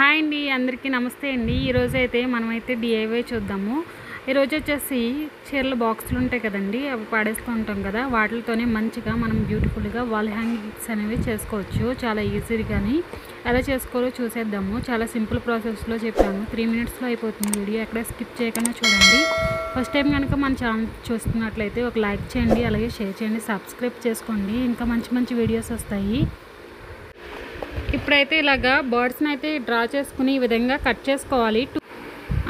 Hi అండి, అందరికీ నమస్తే అండి. ఈరోజైతే మనమైతే డిఐవై చూద్దాము. ఈరోజు వచ్చేసి చీరల బాక్సులు ఉంటాయి కదండి, అవి పాడేస్తూ ఉంటాం కదా, వాటితోనే మంచిగా మనం బ్యూటిఫుల్గా వాల్ హ్యాంగింగ్స్ అనేవి చేసుకోవచ్చు. చాలా ఈజీగాని ఎలా చేసుకోవాలో చూసేద్దాము. చాలా సింపుల్ ప్రాసెస్లో చెప్పాను. 3 మినిట్స్లో అయిపోతుంది వీడియో. ఎక్కడ స్కిప్ చేయకుండా చూడండి. ఫస్ట్ టైం కనుక మన ఛానల్ చూస్తున్నట్లయితే ఒక లైక్ చేయండి, అలాగే షేర్ చేయండి, సబ్స్క్రైబ్ చేసుకోండి. ఇంకా మంచి మంచి వీడియోస్ వస్తాయి. ఇప్పుడైతే ఇలాగా బర్డ్స్ని అయితే డ్రా చేసుకుని ఈ విధంగా కట్ చేసుకోవాలి.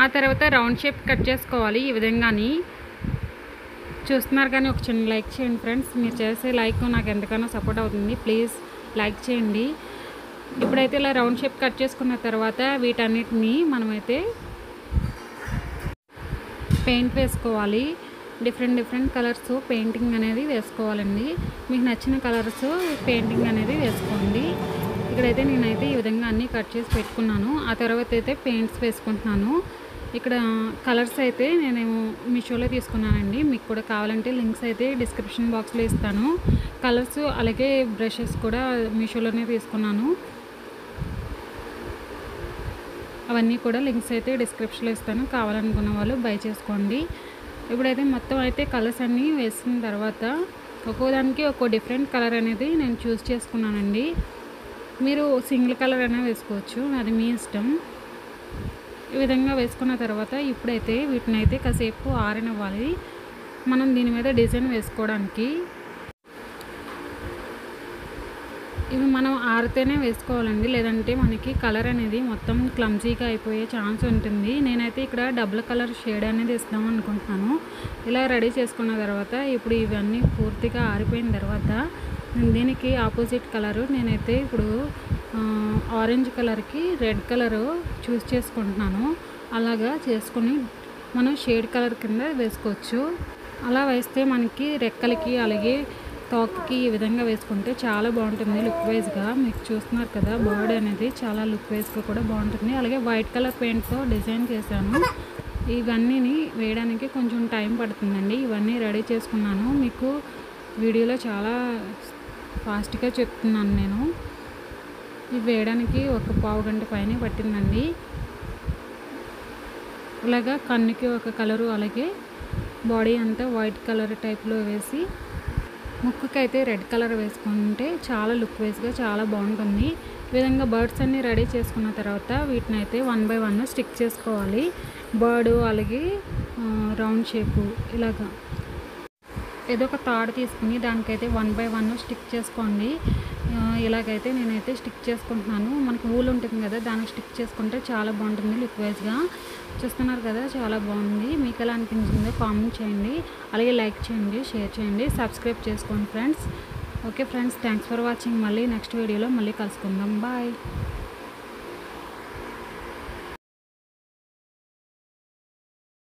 ఆ తర్వాత రౌండ్ షేప్ కట్ చేసుకోవాలి. ఈ విధంగాని చూస్తున్నారు కానీ ఒక చిన్న లైక్ చేయండి ఫ్రెండ్స్. మీరు చేసే లైక్ నాకు ఎంతకన్నా సపోర్ట్ అవుతుంది. ప్లీజ్ లైక్ చేయండి. ఇప్పుడైతే ఇలా రౌండ్ షేప్ కట్ చేసుకున్న తర్వాత వీటన్నిటిని మనమైతే పెయింట్ వేసుకోవాలి. డిఫరెంట్ కలర్స్ పెయింటింగ్ అనేది వేసుకోవాలండి. మీకు నచ్చిన కలర్స్ పెయింటింగ్ అనేది వేసుకోండి. ఇక్కడైతే నేనైతే ఈ విధంగా అన్నీ కట్ చేసి పెట్టుకున్నాను. ఆ తర్వాత అయితే పెయింట్స్ వేసుకుంటున్నాను. ఇక్కడ కలర్స్ అయితే నేను మీషోలో తీసుకున్నానండి. మీకు కూడా కావాలంటే లింక్స్ అయితే డిస్క్రిప్షన్ బాక్స్లో ఇస్తాను. కలర్స్ అలాగే బ్రషెస్ కూడా మీషోలోనే తీసుకున్నాను. అవన్నీ కూడా లింక్స్ అయితే డిస్క్రిప్షన్లో ఇస్తాను. కావాలనుకున్న వాళ్ళు బై చేసుకోండి. ఇప్పుడైతే మొత్తం అయితే కలర్స్ అన్నీ వేసిన తర్వాత ఒక్కోదానికి ఒక్కో డిఫరెంట్ కలర్ అనేది నేను చూస్ చేసుకున్నానండి. మీరు సింగిల్ కలర్ అయినా వేసుకోవచ్చు, అది మీ ఇష్టం. ఈ విధంగా వేసుకున్న తర్వాత ఇప్పుడైతే వీటిని అయితే కాసేపు ఆరనివ్వాలి. మనం దీని మీద డిజైన్ వేసుకోవడానికి ఇవి మనం ఆరితేనే వేసుకోవాలండి, లేదంటే మనకి కలర్ అనేది మొత్తం క్లమ్జీగా అయిపోయే ఛాన్స్ ఉంటుంది. నేనైతే ఇక్కడ డబుల్ కలర్ షేడ్ అనేది ఇస్తాం అనుకుంటున్నాను. ఇలా రెడీ చేసుకున్న తర్వాత ఇప్పుడు ఇవన్నీ పూర్తిగా ఆరిపోయిన తర్వాత దీనికి ఆపోజిట్ కలరు నేనైతే ఇప్పుడు ఆరెంజ్ కలర్కి రెడ్ కలరు చూస్ చేసుకుంటున్నాను. అలాగా చేసుకుని మనం షేడ్ కలర్ కింద వేసుకోవచ్చు. అలా వేస్తే మనకి రెక్కలకి అలాగే తోకకి ఈ విధంగా వేసుకుంటే చాలా బాగుంటుంది లుక్ వైజ్గా. మీకు చూస్తున్నారు కదా, బర్డ్ అనేది చాలా లుక్ వైజ్గా కూడా బాగుంటుంది. అలాగే వైట్ కలర్ పెయింట్తో డిజైన్ చేశాను. ఇవన్నీ వేయడానికి కొంచెం టైం పడుతుందండి. ఇవన్నీ రెడీ చేసుకున్నాను. మీకు వీడియోలో చాలా ఫాస్ట్గా చెప్తున్నాను నేను. ఇవి వేయడానికి ఒక పావు గంట పైనే పట్టిందండి. ఇలాగా కన్నుకి ఒక కలరు, అలాగే బాడీ అంతా వైట్ కలర్ టైప్లో వేసి ముక్కుకైతే రెడ్ కలర్ వేసుకుంటే చాలా లుక్ వైజ్గా చాలా బాగుంటుంది. ఈ విధంగా బర్డ్స్ అన్నీ రెడీ చేసుకున్న తర్వాత వీటిని అయితే 1 by 1 స్టిక్ చేసుకోవాలి. బర్డు అలాగే రౌండ్ షేపు ఇలాగా ఏదో ఒక తాడు తీసుకుని దానికైతే 1 by 1 స్టిక్ చేసుకోండి. ఇలాగైతే నేనైతే స్టిక్ చేసుకుంటున్నాను. మనకు ఊలు ఉంటుంది కదా, దానికి స్టిక్ చేసుకుంటే చాలా బాగుంటుంది లుక్ వైజ్గా. చూస్తున్నారు కదా, చాలా బాగుంది. మీకు ఎలా అనిపించిందో కామెంట్ చేయండి, అలాగే లైక్ చేయండి, షేర్ చేయండి, సబ్స్క్రైబ్ చేసుకోండి friends. Okay friends, thanks for watching. మళ్ళీ నెక్స్ట్ వీడియోలో మళ్ళీ కలుసుకుందాం. బాయ్.